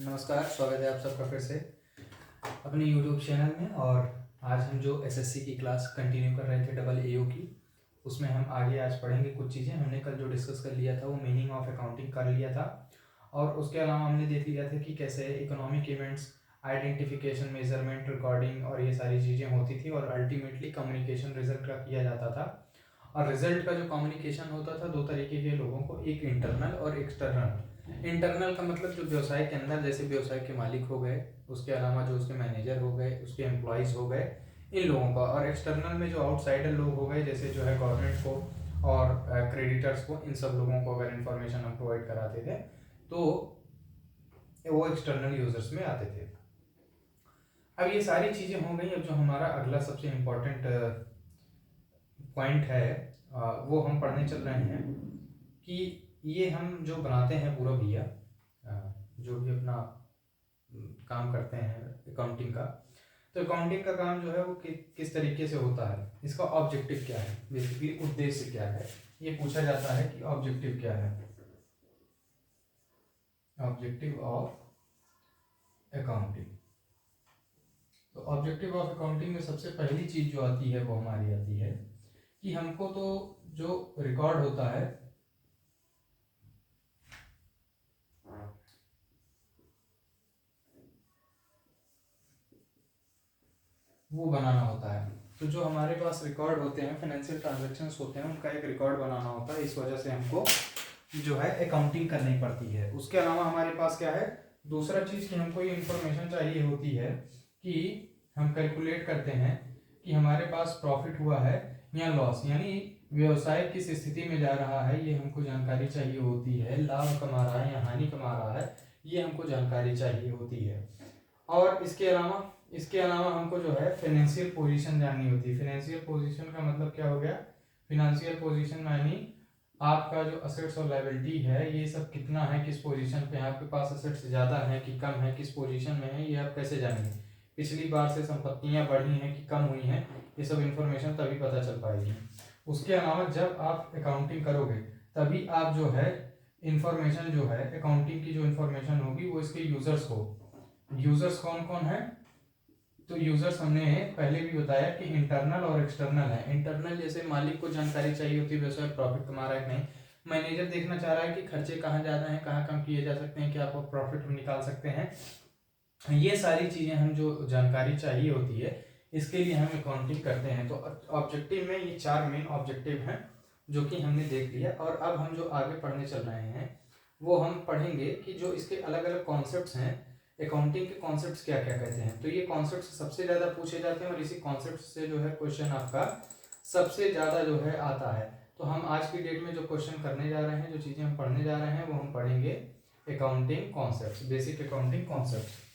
नमस्कार, स्वागत है आप सबका फिर से अपने YouTube चैनल में। और आज हम जो एसएससी की क्लास कंटिन्यू कर रहे थे डबल एओ की, उसमें हम आगे आज पढ़ेंगे कुछ चीज़ें। हमने कल जो डिस्कस कर लिया था वो मीनिंग ऑफ अकाउंटिंग कर लिया था, और उसके अलावा हमने देख लिया था कि कैसे economic events, identification, measurement, recording और ये सारी चीज़ें होती थी, और अल्टीमेटली कम्युनिकेशन रिजल्ट का किया जाता था। और रिजल्ट का जो कम्युनिकेशन होता था दो तरीके के लोगों को, एक इंटरनल और एक्सटर्नल। इंटरनल का मतलब जो व्यवसाय के अंदर, जैसे व्यवसाय के मालिक हो गए, उसके अलावा जो उसके मैनेजर हो गए, उसके एम्प्लॉयज़ हो गए, इन लोगों का। और एक्सटर्नल में जो आउटसाइडर लोग हो गए, जैसे जो है गवर्नमेंट को और क्रेडिटर्स को, इन सब लोगों को अगर इन्फॉर्मेशन हम प्रोवाइड कराते थे तो वो एक्सटर्नल यूजर्स में आते थे। अब ये सारी चीज़ें हो गई। अब जो हमारा अगला सबसे इम्पोर्टेंट पॉइंट है वो हम पढ़ने चल रहे हैं कि ये हम जो बनाते हैं पूरा भैया, जो भी अपना काम करते हैं अकाउंटिंग का, तो अकाउंटिंग का काम जो है वो किस तरीके से होता है, इसका ऑब्जेक्टिव क्या है, बेसिकली उद्देश्य क्या है, ये पूछा जाता है कि ऑब्जेक्टिव क्या है। ऑब्जेक्टिव ऑफ अकाउंटिंग, तो ऑब्जेक्टिव ऑफ अकाउंटिंग में सबसे पहली चीज जो आती है वो हमारी आती है कि हमको तो जो रिकॉर्ड होता है वो बनाना होता है। तो जो हमारे पास रिकॉर्ड होते हैं, फाइनेंशियल ट्रांजैक्शंस होते हैं, उनका एक रिकॉर्ड बनाना होता है। इस वजह से हमको जो है अकाउंटिंग करनी पड़ती है। उसके अलावा हमारे पास क्या है, दूसरा चीज़ कि हमको ये इंफॉर्मेशन चाहिए होती है कि हम कैलकुलेट करते हैं कि हमारे पास प्रॉफिट हुआ है या लॉस, यानी व्यवसाय किस स्थिति में जा रहा है, ये हमको जानकारी चाहिए होती है। लाभ कमा रहा है या हानि कमा रहा है, ये हमको जानकारी चाहिए होती है। और इसके अलावा हमको जो है फाइनेंशियल पोजीशन जाननी होती है। फाइनेंशियल पोजीशन का मतलब क्या हो गया, फाइनेंशियल पोजीशन यानी आपका जो असेट्स और लायबिलिटी है ये सब कितना है, किस पोजीशन पे है, आपके पास असेट्स ज़्यादा है कि कम है, किस पोजीशन में है, ये आप कैसे जानेंगे। पिछली बार से संपत्तियां बढ़ी हैं कि कम हुई हैं, ये सब इन्फॉर्मेशन तभी पता चल पाएगी। उसके अलावा जब आप अकाउंटिंग करोगे तभी आप जो है इंफॉर्मेशन जो है अकाउंटिंग की जो इन्फॉर्मेशन होगी वो इसके यूजर्स को, यूजर्स कौन कौन है, तो यूजर्स हमने पहले भी बताया कि इंटरनल और एक्सटर्नल है। इंटरनल जैसे मालिक को जानकारी चाहिए होती है व्यवसाय प्रॉफिट कमा रहा है कि नहीं, मैनेजर देखना चाह रहा है कि खर्चे कहाँ ज़्यादा हैं, कहाँ कम किए जा सकते हैं, क्या आप प्रॉफिट निकाल सकते हैं। ये सारी चीज़ें हम जो जानकारी चाहिए होती है इसके लिए हम अकाउंटिंग करते हैं। तो ऑब्जेक्टिव में ये 4 मेन ऑब्जेक्टिव हैं जो कि हमने देख लिया। और अब हम जो आगे पढ़ने चल रहे हैं वो हम पढ़ेंगे कि जो इसके अलग अलग कॉन्सेप्ट्स हैं, अकाउंटिंग के कॉन्सेप्ट्स क्या क्या कहते हैं। तो ये कॉन्सेप्ट्स सबसे ज़्यादा पूछे जाते हैं और इसी कॉन्सेप्ट से जो है क्वेश्चन आपका सबसे ज़्यादा जो है आता है। तो हम आज की डेट में जो क्वेश्चन करने जा रहे हैं, जो चीज़ें हम पढ़ने जा रहे हैं वो हम पढ़ेंगे accounting concepts, basic accounting concepts.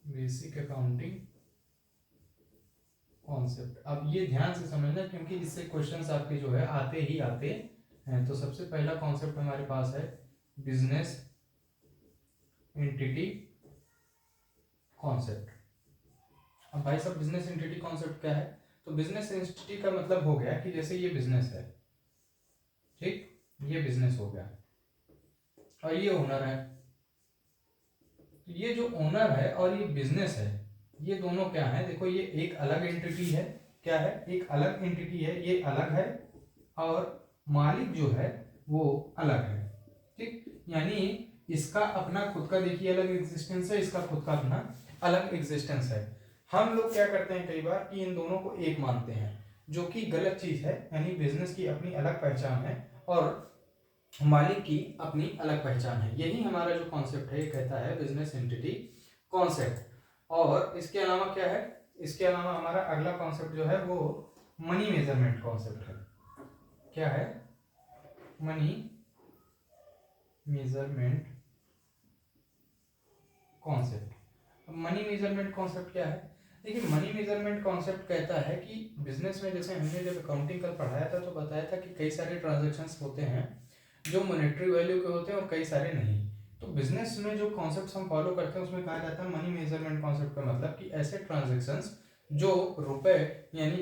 Basic accounting concept, अब ये ध्यान से समझना क्योंकि इससे क्वेश्चंस आपके जो है आते ही आते हैं। तो सबसे पहला कॉन्सेप्ट हमारे पास है बिजनेस एंटिटी कॉन्सेप्ट। अब भाई साहब बिजनेस एंटिटी कॉन्सेप्ट क्या है, तो बिजनेस एंटिटी का मतलब हो गया कि जैसे ये बिजनेस है, ठीक, ये बिजनेस हो गया और ये ओनर है। तो ये जो ओनर है और ये बिजनेस है, ये दोनों क्या है, देखो ये एक अलग एंटिटी है, क्या है, एक अलग एंटिटी है, ये अलग है और मालिक जो है वो अलग है, ठीक। यानी इसका अपना खुद का देखिए अलग एग्जिस्टेंस है, इसका खुद का अपना अलग एग्जिस्टेंस है। हम लोग क्या करते हैं कई बार कि इन दोनों को एक मानते हैं, जो कि गलत चीज है। यानी बिजनेस की अपनी अलग पहचान है और मालिक की अपनी अलग पहचान है। यही हमारा जो कॉन्सेप्ट है ये कहता है बिजनेस एंटिटी कॉन्सेप्ट। और इसके अलावा क्या है, इसके अलावा हमारा अगला कॉन्सेप्ट जो है वो मनी मेजरमेंट कॉन्सेप्ट है। क्या है, money measurement concept. Money measurement concept क्या है, देखिए मनी मेजरमेंट कॉन्सेप्ट कहता है कि बिजनेस में, जैसे हमने जब अकाउंटिंग कल पढ़ाया था तो बताया था कि कई सारे ट्रांजेक्शन्स होते हैं जो मॉनेटरी वैल्यू के होते हैं और कई सारे नहीं। तो बिजनेस में जो कॉन्सेप्ट हम फॉलो करते हैं उसमें कहा जाता है मनी मेजरमेंट कॉन्सेप्ट का मतलब कि ऐसे ट्रांजेक्शन्स जो रुपए, यानी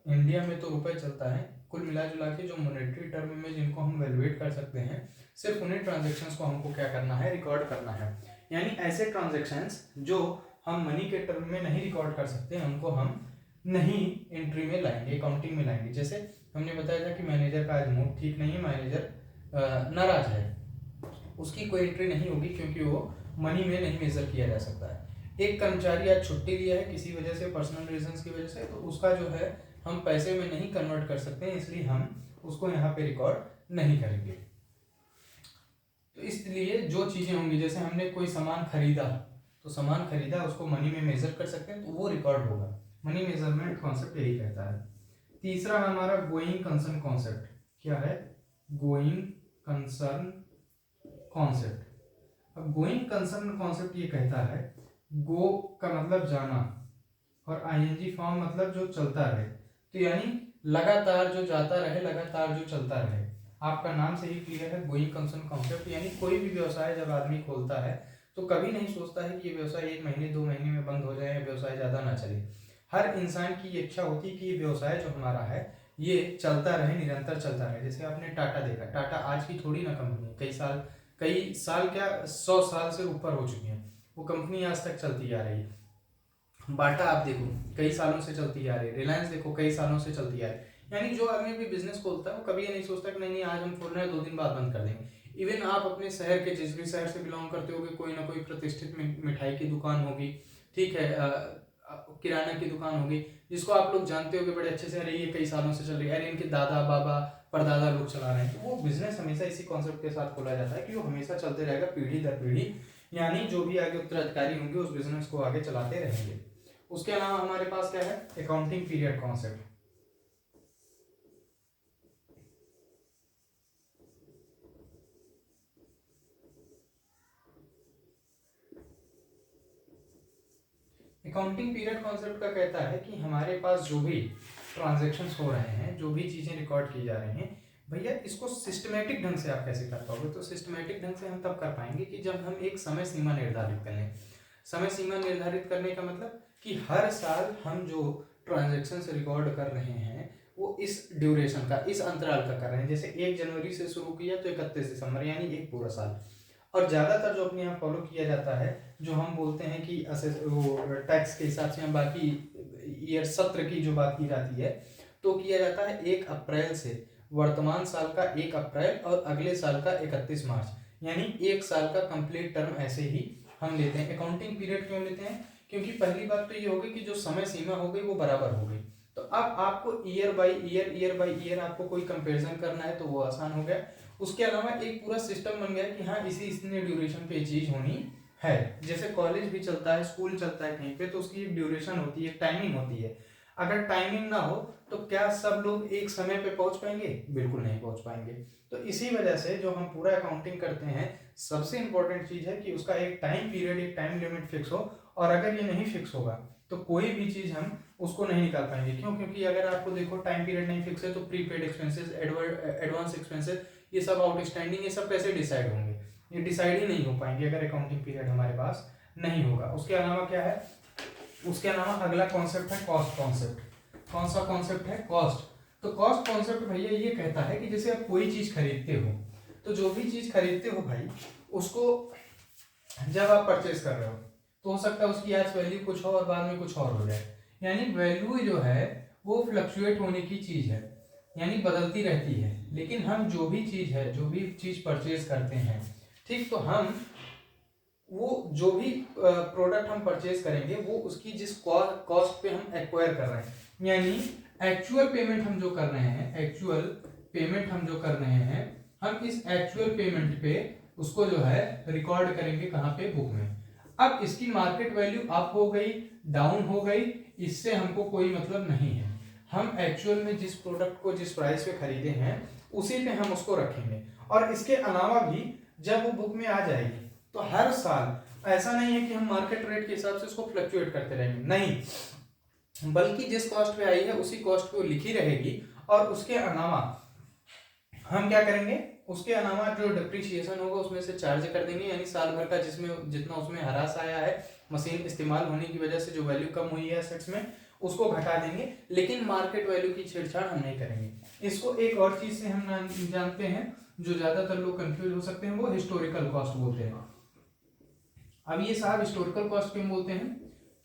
इंडिया में तो रुपए चलता है, कुल मिला जुला के जो मॉनेटरी टर्म में जिनको हम वैल्यूएट कर सकते हैं, सिर्फ उन्हीं ट्रांजेक्शन्स को हमको क्या करना है, रिकॉर्ड करना है। यानी ऐसे ट्रांजेक्शन्स जो हम मनी के टर्म में नहीं रिकॉर्ड कर सकते हैं उनको हम नहीं एंट्री में लाएंगे, अकाउंटिंग में लाएंगे। जैसे हमने बताया था कि मैनेजर का आज मूड ठीक नहीं है, मैनेजर नाराज है, उसकी कोई एंट्री नहीं होगी क्योंकि वो मनी में नहीं मेजर किया जा सकता है। एक कर्मचारी आज छुट्टी लिया है किसी वजह से, पर्सनल रीजंस की वजह से, तो उसका जो है हम पैसे में नहीं कन्वर्ट कर सकते हैं, इसलिए हम उसको यहाँ पे रिकॉर्ड नहीं करेंगे। तो इसलिए जो चीजें होंगी, जैसे हमने कोई सामान खरीदा, तो सामान खरीदा उसको मनी में मेजर कर सकते हैं, तो वो रिकॉर्ड होगा। मनी मेजरमेंट कॉन्सेप्ट यही कहता है। तीसरा हमारा गोइंग कंसर्न कॉन्सेप्ट। क्या है? Going concern concept. अब गोइंग कंसर्न कॉन्सेप्ट ये कहता है, गो का मतलब जाना और आईएनजी फॉर्म मतलब जो चलता रहे, तो यानी लगातार जो जाता रहे, लगातार जो चलता रहे। आपका नाम से ही क्लियर है, गोइंग कंसर्न कॉन्सेप्ट। यानी कोई भी व्यवसाय जब आदमी खोलता है तो कभी नहीं सोचता है कि ये व्यवसाय 1 महीने 2 महीने में बंद हो जाए या व्यवसाय ज़्यादा ना चले। हर इंसान की इच्छा होती है कि ये व्यवसाय जो हमारा है ये चलता रहे, निरंतर चलता रहे। जैसे आपने टाटा देखा, टाटा आज की थोड़ी ना कंपनी है, कई साल क्या 100 साल से ऊपर हो चुकी है, वो कंपनी आज तक चलती आ रही है। बाटा आप देखो कई सालों से चलती आ रही है, रिलायंस देखो कई सालों से चलती आ रही है। यानी जो आदमी भी बिजनेस खोलता है वो कभी ये नहीं सोचता कि नहीं आज हम खोल रहे हैं 2 दिन बाद बंद कर देंगे। इवन आप अपने शहर के जिस भी शहर से बिलोंग करते होगे, कोई ना कोई प्रतिष्ठित मिठाई की दुकान होगी, ठीक है, किराना की दुकान होगी, जिसको आप लोग जानते होगे बड़े अच्छे से, अरे ये कई सालों से चल रही है, अरे इनके दादा बाबा परदादा लोग चला रहे हैं। तो वो बिजनेस हमेशा इसी कॉन्सेप्ट के साथ खोला जाता है कि वो हमेशा चलते रहेगा, पीढ़ी दर पीढ़ी, यानी जो भी आगे उत्तराधिकारी होंगे उस बिजनेस को आगे चलाते रहेंगे। उसके अलावा हमारे पास क्या है? Accounting period concept. Accounting period concept का कहता है कि हमारे पास जो भी ट्रांजैक्शंस हो रहे हैं, जो भी चीजें रिकॉर्ड की जा रही हैं, भैया इसको सिस्टमेटिक ढंग से आप कैसे कर पाओगे? तो सिस्टमेटिक ढंग से हम तब कर पाएंगे कि जब हम एक समय सीमा निर्धारित कर लें। समय सीमा निर्धारित करने का मतलब कि हर साल हम जो ट्रांजैक्शंस रिकॉर्ड कर रहे हैं वो इस ड्यूरेशन का, इस अंतराल का कर रहे हैं। जैसे 1 जनवरी से शुरू किया तो 31 दिसंबर, यानी एक पूरा साल। और ज़्यादातर जो अपने यहाँ फॉलो किया जाता है, जो हम बोलते हैं कि वो टैक्स के हिसाब से हम बाकी ईयर सत्र की जो बात की जाती है, तो किया जाता है 1 अप्रैल से, वर्तमान साल का 1 अप्रैल और अगले साल का 31 मार्च, यानी 1 साल का कंप्लीट टर्म ऐसे ही हम लेते हैं। अकाउंटिंग पीरियड क्यों लेते हैं? क्योंकि पहली बात तो ये होगी कि जो समय सीमा हो गई वो बराबर हो गई, तो अब आपको ईयर बाई ईयर आपको कोई कंपेरिजन करना है तो वो आसान हो गया। उसके अलावा एक पूरा सिस्टम बन गया कि हाँ इतने ड्यूरेशन पे चीज होनी है। जैसे कॉलेज भी चलता है, स्कूल चलता है कहीं पे, तो उसकी एक ड्यूरेशन होती है, टाइमिंग होती है। अगर टाइमिंग ना हो तो क्या सब लोग एक समय पे पहुंच पाएंगे? बिल्कुल नहीं पहुंच पाएंगे। तो इसी वजह से जो हम पूरा अकाउंटिंग करते हैं, सबसे इंपॉर्टेंट चीज है कि उसका एक टाइम पीरियड, एक टाइम लिमिट फिक्स हो। और अगर ये नहीं फिक्स होगा तो कोई भी चीज हम उसको नहीं निकाल पाएंगे। क्यों? क्योंकि अगर आपको देखो टाइम पीरियड नहीं फिक्स है तो प्रीपेड एक्सपेंसेस, एडवांस एक्सपेंसेस, ये सब आउटस्टैंडिंग, ये सब कैसे डिसाइड होंगे? ये डिसाइड ही नहीं हो पाएंगे अगर अकाउंटिंग पीरियड हमारे पास नहीं होगा। उसके अलावा क्या है? उसके अलावा अगला कॉन्सेप्ट है कॉस्ट कॉन्सेप्ट। कौन सा कॉन्सेप्ट है? कॉस्ट। तो कॉस्ट कॉन्सेप्ट भैया ये कहता है कि जैसे आप कोई चीज खरीदते हो, तो जो भी चीज खरीदते हो भाई, उसको जब आप परचेस कर रहे हो तो हो सकता है उसकी आज वैल्यू कुछ हो और बाद में कुछ और हो जाए। यानी वैल्यू जो है वो फ्लक्चुएट होने की चीज है, यानी बदलती रहती है। लेकिन हम जो भी चीज परचेज करते हैं, ठीक, तो हम वो जो भी प्रोडक्ट हम परचेज करेंगे वो उसकी जिस कॉस्ट पे हम एक्वायर कर रहे हैं, यानी एक्चुअल पेमेंट हम जो कर रहे हैं, हम इस एक्चुअल पेमेंट पे उसको जो है रिकॉर्ड करेंगे कहाँ पे? बुक में। अब इसकी मार्केट वैल्यू अप हो गई, डाउन हो गई, इससे हमको कोई मतलब नहीं है। हम एक्चुअल में जिस प्रोडक्ट को जिस प्राइस पे खरीदे हैं उसी पे हम उसको रखेंगे। और इसके अलावा भी जब वो बुक में आ जाएगी तो हर साल ऐसा नहीं है कि हम मार्केट रेट के हिसाब से उसको फ्लक्चुएट करते रहेंगे, नहीं, बल्कि जिस कॉस्ट पे आई है उसी कॉस्ट पे वो लिखी रहेगी। और उसके अलावा हम क्या करेंगे? उसके अलावा जो डिप्रिशिएशन होगा उसमें से चार्ज कर देंगे, यानी साल भर का जिसमें जितना उसमें ह्रास आया है मशीन इस्तेमाल होने की वजह से जो वैल्यू कम हुई है एसेट्स में उसको घटा देंगे, लेकिन मार्केट वैल्यू की छेड़छाड़ हम नहीं करेंगे। इसको एक और चीज से हम जानते हैं जो ज्यादातर लोग कंफ्यूज हो सकते हैं, वो हिस्टोरिकल कॉस्ट बोलते हैं। अब ये साहब हिस्टोरिकल कॉस्ट क्यों बोलते हैं,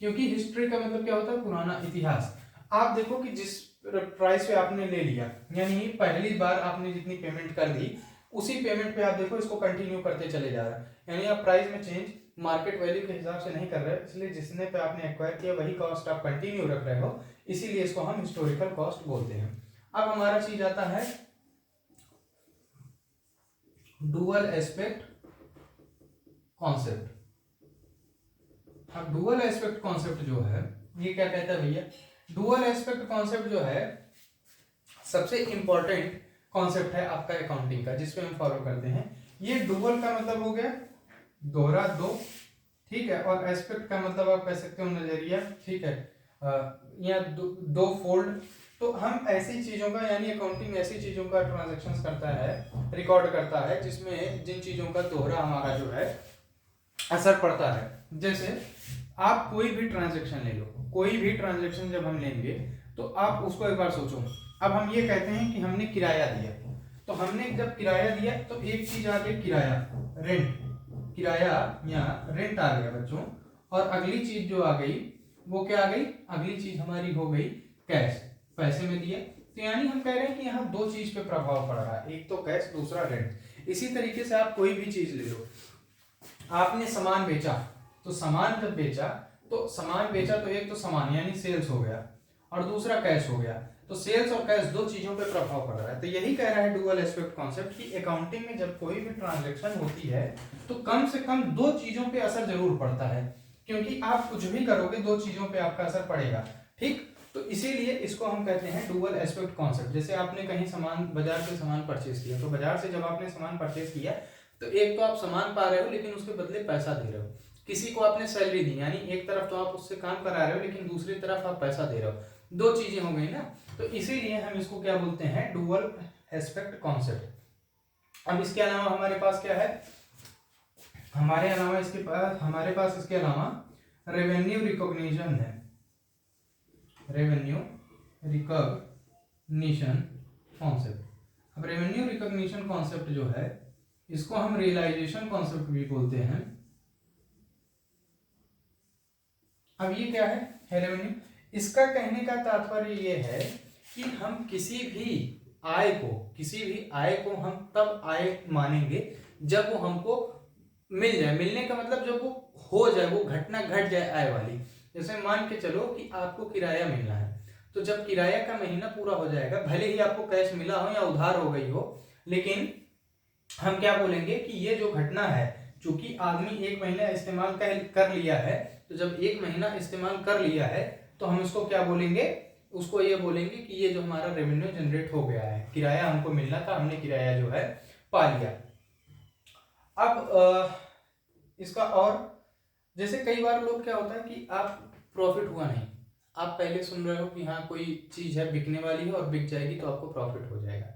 क्योंकि हिस्ट्री का मतलब क्या होता है, पुराना इतिहास। आप देखो कि जिस प्राइस पे आपने ले लिया, यानी पहली बार आपने जितनी पेमेंट कर दी उसी पेमेंट पे आप देखो इसको कंटिन्यू करते चले जा रहे हैं, यानी आप प्राइस में चेंज मार्केट वैल्यू के हिसाब से नहीं कर रहे, इसलिए जिसने पे आपने एक्वायर किया वही कॉस्ट आप कंटिन्यू रख रहे हो, इसीलिए इसको हम हिस्टोरिकल कॉस्ट बोलते हैं। अब हमारा चीज आता है डुअल एस्पेक्ट कॉन्सेप्ट। अब डुअल एस्पेक्ट कॉन्सेप्ट जो है ये क्या कहता है भैया, डुअल एस्पेक्ट कॉन्सेप्ट जो है सबसे इंपॉर्टेंट कॉन्सेप्ट है आपका अकाउंटिंग का, जिसपे हम फॉलो करते हैं। ये डुअल का मतलब हो गया दोहरा, दो, ठीक है, और एस्पेक्ट का मतलब आप कह सकते हो नजरिया, ठीक है, या दो फोल्ड। तो हम ऐसी चीजों का, यानी अकाउंटिंग ऐसी चीजों का ट्रांजैक्शंस करता है, रिकॉर्ड करता है जिसमें जिन चीजों का दोहरा हमारा जो है असर पड़ता है। जैसे आप कोई भी ट्रांजैक्शन ले लो, कोई भी ट्रांजैक्शन जब हम लेंगे तो आप उसको एक बार सोचो। अब हम ये कहते हैं कि हमने किराया दिया, तो हमने जब किराया दिया तो एक चीज आ गई किराया, रेंट, किराया या रेंट आ गया बच्चों, और अगली चीज जो आ गई वो क्या आ गई, अगली चीज हमारी हो गई कैश, पैसे में दिया। तो यानी हम कह रहे हैं कि यहाँ दो चीज पे प्रभाव पड़ रहा है, एक तो कैश, दूसरा रेंट। इसी तरीके से आप कोई भी चीज ले लो, आपने सामान बेचा, तो सामान जब बेचा तो सामान बेचा तो एक तो सामान यानी सेल्स हो गया और दूसरा कैश हो गया, तो सेल्स और कैश दो चीजों पे प्रभाव पड़ रहा है। तो यही कह रहा है डुअल एस्पेक्ट कॉन्सेप्ट कि अकाउंटिंग में जब कोई भी ट्रांजैक्शन होती है तो कम से कम दो चीजों पे असर जरूर पड़ता है, क्योंकि आप कुछ भी करोगे दो चीजों पे आपका असर पड़ेगा, ठीक। तो इसीलिए इसको हम कहते हैं डुअल एस्पेक्ट कॉन्सेप्ट। जैसे आपने कहीं सामान, बाजार से सामान परचेज किया, तो बाजार से जब आपने सामान परचेज किया तो एक तो आप सामान पा रहे हो लेकिन उसके बदले पैसा दे रहे हो, किसी को आपने सैलरी दी, यानी एक तरफ तो आप उससे काम करा रहे हो लेकिन दूसरी तरफ आप पैसा दे रहे हो, दो चीजें हो गई ना। तो इसीलिए हम इसको क्या बोलते हैं, डुअल एस्पेक्ट कॉन्सेप्ट। अब इसके अलावा हमारे पास क्या है, हमारे पास इसके अलावा रेवेन्यू रिकॉग्निशन है, रेवेन्यू रिकॉग्निशन कॉन्सेप्ट। अब रेवेन्यू रिकॉग्निशन कॉन्सेप्ट जो है इसको हम रियलाइजेशन कॉन्सेप्ट भी बोलते हैं। अब ये क्या है रेवेन्यू, इसका कहने का तात्पर्य ये है कि हम किसी भी आय को हम तब आय मानेंगे जब वो हमको मिल जाए। मिलने का मतलब जब वो हो जाए, वो घटना घट जाए आय वाली। जैसे मान के चलो कि आपको किराया मिलना है, तो जब किराया का महीना पूरा हो जाएगा, भले ही आपको कैश मिला हो या उधार हो गई हो, लेकिन हम क्या बोलेंगे कि ये जो घटना है, चूंकि आदमी एक महीना इस्तेमाल कर लिया है, तो जब एक महीना इस्तेमाल कर लिया है तो हम इसको क्या बोलेंगे, उसको ये बोलेंगे कि ये जो हमारा रेवेन्यू जनरेट हो गया है, किराया हमको मिलना था, हमने किराया जो है पा लिया। अब इसका और जैसे कई बार लोग क्या होता है कि आप प्रॉफिट हुआ नहीं, आप पहले सुन रहे हो कि हाँ कोई चीज है बिकने वाली है और बिक जाएगी तो आपको प्रॉफिट हो जाएगा,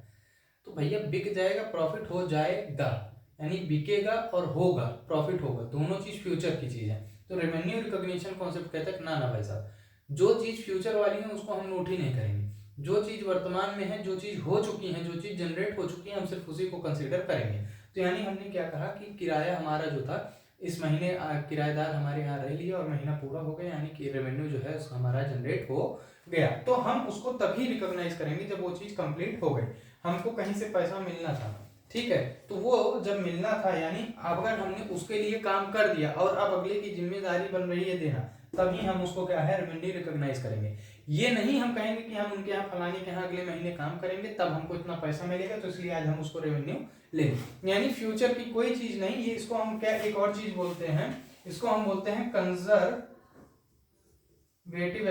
तो भैया बिक जाएगा, प्रॉफिट हो जाएगा, यानी बिकेगा और होगा, प्रॉफिट होगा, दोनों चीज फ्यूचर की चीज है। तो रेवेन्यू रिकॉग्निशन कॉन्सेप्ट कहता है ना भाई साहब, जो चीज फ्यूचर वाली है उसको हम नोट ही नहीं करेंगे, जो चीज वर्तमान में है, जो चीज हो चुकी है, जो चीज जनरेट हो चुकी है, हम सिर्फ उसी को कंसीडर करेंगे। तो यानी हमने क्या कहा कि किराया हमारा जो था, इस महीने किराएदार हमारे यहाँ रह लिया और महीना पूरा हो गया, यानी कि रेवेन्यू जो है हमारा जनरेट हो गया, तो हम उसको तभी रिकॉग्नाइज करेंगे जब वो चीज कंप्लीट हो गई। हमको कहीं से पैसा मिलना था, ठीक है, तो वो जब मिलना था, यानी अगर हमने उसके लिए काम कर दिया और अब अगले की जिम्मेदारी बन रही है देना, तभी हम उसको क्या है रेवेन्यू रिकॉग्नाइज करेंगे। ये नहीं हम कहेंगे कि हम उनके यहाँ फलाने के यहाँ अगले महीने काम करेंगे तब हमको इतना पैसा मिलेगा तो इसलिए आज हम उसको रेवेन्यू लेंगे, यानी फ्यूचर की कोई चीज नहीं। ये इसको हम क्या एक और चीज बोलते हैं, इसको हम बोलते हैं कंजर्वेटिव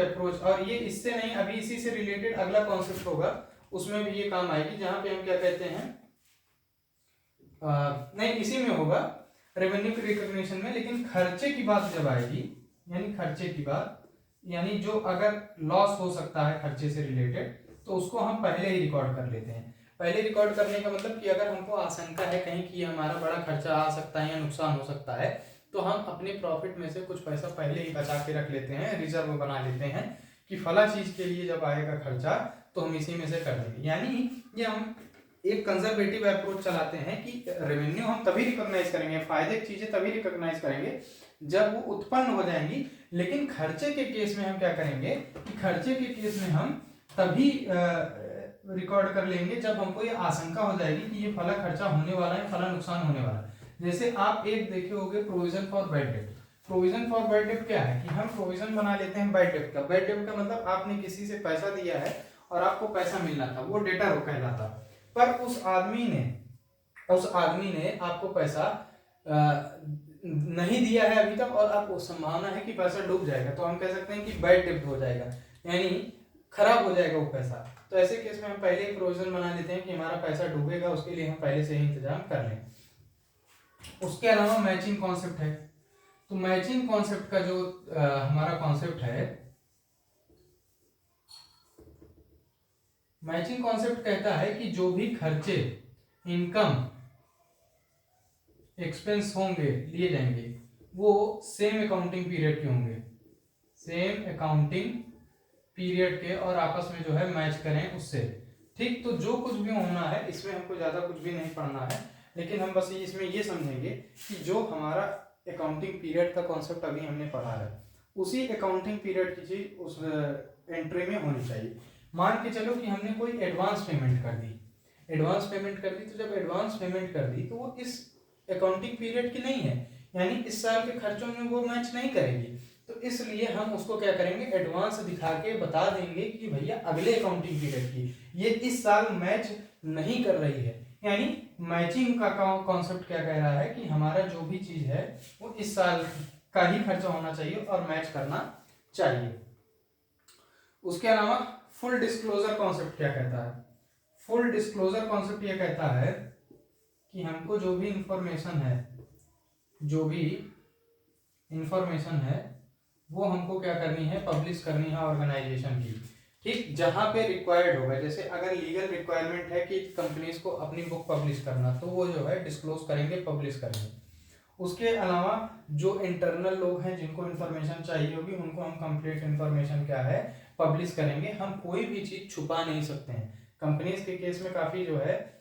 अप्रोच। और ये इससे नहीं, अभी इसी से रिलेटेड अगला कॉन्सेप्ट होगा, उसमें भी ये काम आएगी, जहां पे हम क्या कहते हैं, नहीं इसी में होगा रेवेन्यू की रिकॉग्निशन में, लेकिन खर्चे की बात जब आएगी, यानी खर्चे की बात, यानी जो अगर लॉस हो सकता है खर्चे से रिलेटेड, तो उसको हम पहले ही रिकॉर्ड कर लेते हैं। पहले रिकॉर्ड करने का मतलब कि अगर हमको आशंका है कहीं कि हमारा बड़ा खर्चा आ सकता है या नुकसान हो सकता है, तो हम अपने प्रॉफिट में से कुछ पैसा पहले ही बचा के रख लेते हैं, रिजर्व बना लेते हैं कि फला चीज के लिए जब आएगा खर्चा तो हम इसी में से कर देंगे। यानी ये हम एक कंजर्वेटिव अप्रोच चलाते हैं कि रेवेन्यू हम तभी रिकॉग्नाइज करेंगे, फायदे की चीजें तभी रिकॉग्नाइज करेंगे जब वो उत्पन्न हो जाएंगी। लेकिन खर्चे के केस में हम क्या करेंगे कि खर्चे के केस में हम तभी रिकॉर्ड कर लेंगे जब हमको ये आशंका हो जाएगी कि ये फला खर्चा होने वाला है, फला नुकसान होने वाला है। जैसे आप एक देखे होंगे provision for bad debt. Provision for bad debt क्या है कि हम प्रोविजन बना लेते हैं बैड डेट का। बैड डेट का मतलब आपने किसी से पैसा दिया है और आपको पैसा मिलना था, वो डेटर कहलाता, पर उस आदमी ने आपको पैसा नहीं दिया है अभी तक और आपको संभावना है कि पैसा डूब जाएगा, तो हम कह सकते हैं कि बैड डेट हो जाएगा, यानी खराब हो जाएगा वो पैसा। तो ऐसे केस में हम पहले ही प्रोविजन बना लेते हैं कि हमारा पैसा डूबेगा, उसके लिए हम पहले से ही इंतजाम कर लें। उसके अलावा मैचिंग कॉन्सेप्ट है। तो मैचिंग कॉन्सेप्ट का जो हमारा कॉन्सेप्ट है, मैचिंग कॉन्सेप्ट कहता है कि जो भी खर्चे, इनकम, एक्सपेंस होंगे, लिए जाएंगे, वो सेम अकाउंटिंग पीरियड के होंगे, सेम अकाउंटिंग पीरियड के, और आपस में जो है मैच करें उससे। ठीक, तो जो कुछ भी होना है इसमें हमको ज्यादा कुछ भी नहीं पढ़ना है, लेकिन हम बस इसमें ये समझेंगे कि जो हमारा अकाउंटिंग पीरियड का कॉन्सेप्ट अभी हमने पढ़ा है, उसी अकाउंटिंग पीरियड की चीज उस एंट्री में होनी चाहिए। मान के चलो कि हमने कोई एडवांस पेमेंट कर दी, तो जब एडवांस पेमेंट कर दी तो वो इस अकाउंटिंग पीरियड की नहीं है, यानी इस साल के खर्चों में वो मैच नहीं करेगी। तो इसलिए हम उसको क्या करेंगे, एडवांस दिखा के बता देंगे कि भैया अगले अकाउंटिंग पीरियड की, ये इस साल मैच नहीं कर रही है। यानी मैचिंग का कॉन्सेप्ट क्या कह रहा है कि हमारा जो भी चीज है वो इस साल का ही खर्चा होना चाहिए और मैच करना चाहिए। उसके अलावा फुल डिस्क्लोजर कॉन्सेप्ट क्या कहता है? फुल डिस्क्लोजर कॉन्सेप्ट ये कहता है कि हमको जो भी इंफॉर्मेशन है वो हमको क्या करनी है, पब्लिश करनी है ऑर्गेनाइजेशन की। ठीक, जहां पे रिक्वायर्ड होगा, जैसे अगर लीगल रिक्वायरमेंट है कि कंपनीज को अपनी बुक पब्लिश करना, तो वो जो है डिस्क्लोज करेंगे, पब्लिश करेंगे। उसके अलावा जो इंटरनल लोग हैं जिनको इन्फॉर्मेशन चाहिए होगी, उनको हम कंप्लीट इन्फॉर्मेशन क्या है, पब्लिश करेंगे। हम कोई भी चीज छुपा नहीं सकते हैं। कंपनीज के केस में काफी जो है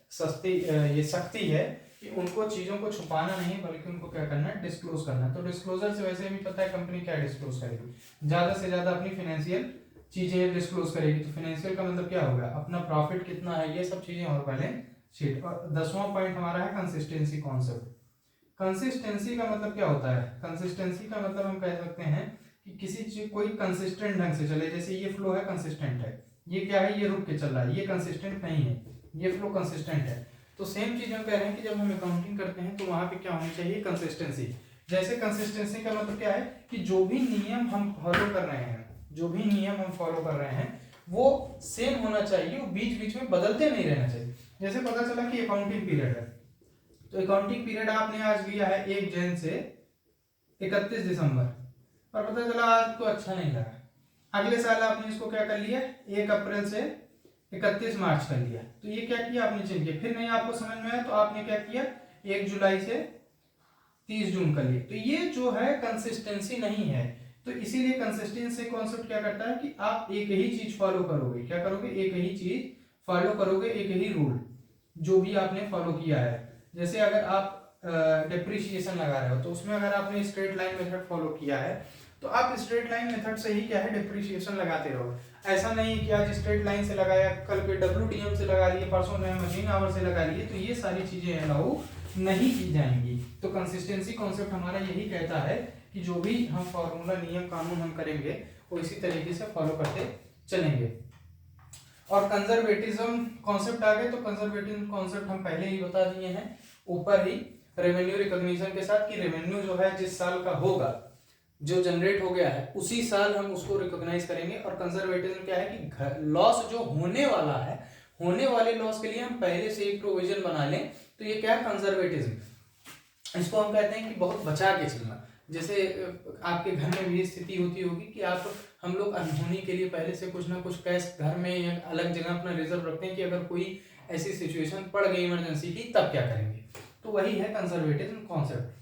ये सख्ती है कि उनको चीजों को छुपाना नहीं, बल्कि उनको क्या करना है, डिस्क्लोज करना है। तो डिस्क्लोजर से वैसे भी पता है कंपनी क्या डिस्क्लोज करेगी, ज्यादा से ज्यादा अपनी फाइनेंशियल चीजें डिस्क्लोज करेगी। तो फाइनेंशियल का मतलब क्या होगा, अपना प्रॉफिट कितना है, ये सब चीजें, और बैलेंस शीट। और 10वां पॉइंट हमारा है कंसिस्टेंसी कॉन्सेप्ट। कंसिस्टेंसी का मतलब क्या होता है? कंसिस्टेंसी का मतलब हम कह सकते हैं कि किसी चीज कोई कंसिस्टेंट ढंग से चले। जैसे ये फ्लो है, कंसिस्टेंट है, ये क्या है, ये रुक के चल रहा है, ये कंसिस्टेंट नहीं है, ये फ्लो कंसिस्टेंट है। तो सेम चीज हम कह रहे हैं कि जब हम अकाउंटिंग करते हैं तो वहां पे क्या होनी चाहिए, कंसिस्टेंसी। जैसे कंसिस्टेंसी का मतलब क्या है कि जो भी नियम हम फॉलो कर रहे हैं वो सेम होना चाहिए, वो बीच बीच में बदलते नहीं रहना चाहिए। जैसे पता चला कि अकाउंटिंग पीरियड है, तो अकाउंटिंग पीरियड आपने आज लिया है 1 जनवरी से 31 दिसंबर, और पता चला आज तो अच्छा नहीं लगा, अगले साल आपने इसको क्या कर लिया, 1 अप्रैल से 31 मार्च कर लिया। तो ये क्या किया आपने, चेंज किया। फिर नहीं आपको समझ में आया तो आपने क्या किया, 1 जुलाई से 30 जून कर लिया। तो ये जो है कंसिस्टेंसी नहीं है। तो इसीलिए कंसिस्टेंसी कॉन्सेप्ट क्या करता है कि आप एक ही चीज फॉलो करोगे, क्या करोगे, एक ही चीज फॉलो करोगे, एक ही रूल जो भी आपने फॉलो किया है। जैसे अगर आप डिप्रिशिएशन लगा रहे हो, तो उसमें अगर आपने स्ट्रेट लाइन मेथड फॉलो किया है तो आप स्ट्रेट लाइन मेथड से ही क्या है, डिप्रिशिएशन लगाते रहो। ऐसा नहीं कि आज स्ट्रेट लाइन से लगाया, कल पे WDM से लगा लिए, परसों में मशीन आवर से लगा लिए, तो ये सारी चीजें अलाउ नहीं की जाएंगी। तो कंसिस्टेंसी कॉन्सेप्ट हमारा यही कहता है कि जो भी हम फॉर्मूला, नियम, कानून हम करेंगे वो इसी तरीके से फॉलो करते चलेंगे। और कंजर्वेटिज्म कॉन्सेप्ट आ गए, तो कंजर्वेटिज्म कॉन्सेप्ट हम पहले ही बता दिए हैं ऊपर ही, रेवेन्यू रिकॉग्निशन के साथ, कि रेवेन्यू जो है जिस साल का होगा, जो जनरेट हो गया है, उसी साल हम उसको रिकॉग्नाइज करेंगे। और कंजर्वेटिज्म क्या है कि लॉस जो होने वाला है, होने वाले लॉस के लिए हम पहले से एक प्रोविजन बना लें। तो ये क्या है, कंजर्वेटिज्म। इसको हम कहते हैं कि बहुत बचा के चलना। जैसे आपके घर में भी स्थिति होती होगी कि हम लोग अनहोनी के लिए पहले से कुछ ना कुछ कैश घर में या अलग जगह अपना रिजर्व रखते हैं कि अगर कोई ऐसी सिचुएशन पड़ गई इमरजेंसी की, तब क्या करेंगे। तो वही है कंजर्वेटिज्म कॉन्सेप्ट।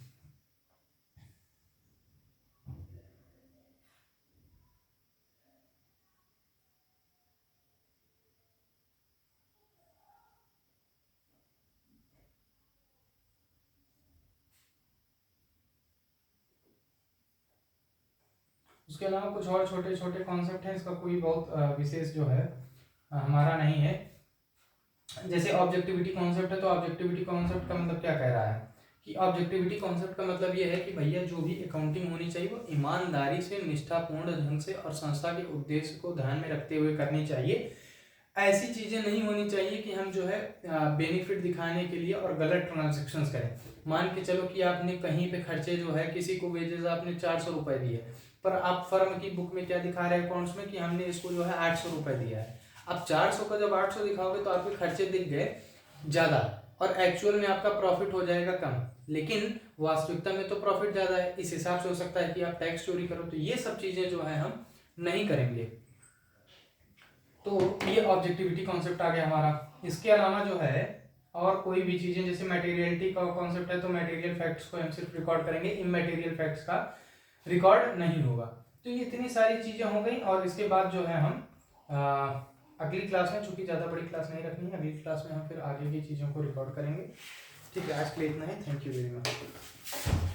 उसके अलावा कुछ और छोटे छोटे कॉन्सेप्ट हैं, इसका कोई बहुत विशेष जो है हमारा नहीं है। जैसे ऑब्जेक्टिविटी कॉन्सेप्ट है, तो ऑब्जेक्टिविटी कॉन्सेप्ट का मतलब क्या कह रहा है कि ऑब्जेक्टिविटी कॉन्सेप्ट का मतलब ये है कि भैया जो भी अकाउंटिंग होनी चाहिए वो ईमानदारी से, निष्ठापूर्ण ढंग से और संस्था के उद्देश्य को ध्यान में रखते हुए करनी चाहिए। ऐसी चीजें नहीं होनी चाहिए कि हम जो है बेनिफिट दिखाने के लिए और गलत ट्रांजेक्शन्स करें। मान के चलो कि आपने कहीं पे खर्चे जो है, किसी को वेजेस आपने 400 रुपए दिए, पर आप फर्म की बुक में क्या दिखा रहे हैं अकाउंट्स में कि हमने इसको जो है 800 रुपए दिया है। अब 400 का जब 800 दिखाओगे तो आपके खर्चे दिख गए ज्यादा और एक्चुअल में आपका प्रॉफिट हो जाएगा कम, लेकिन वास्तविकता में तो प्रॉफिट ज्यादा है। इस हिसाब से हो सकता है कि आप टैक्स चोरी करो। तो ये सब चीजें जो है हम नहीं करेंगे। तो ये ऑब्जेक्टिविटी कॉन्सेप्ट आ गया हमारा। इसके अलावा जो है और कोई भी चीजें, जैसे मटेरियलिटी का कॉन्सेप्ट है, तो मटेरियल फैक्ट्स को हम सिर्फ रिकॉर्ड करेंगे, इमटेरियल फैक्ट्स का रिकॉर्ड नहीं होगा। तो ये इतनी सारी चीजें हो गई। और इसके बाद जो है हम अगली क्लास में, चूंकि ज़्यादा बड़ी क्लास नहीं रखनी है, अगली क्लास में हम फिर आगे की चीज़ों को रिकॉर्ड करेंगे। ठीक है, आज के लिए इतना ही। Thank you very much.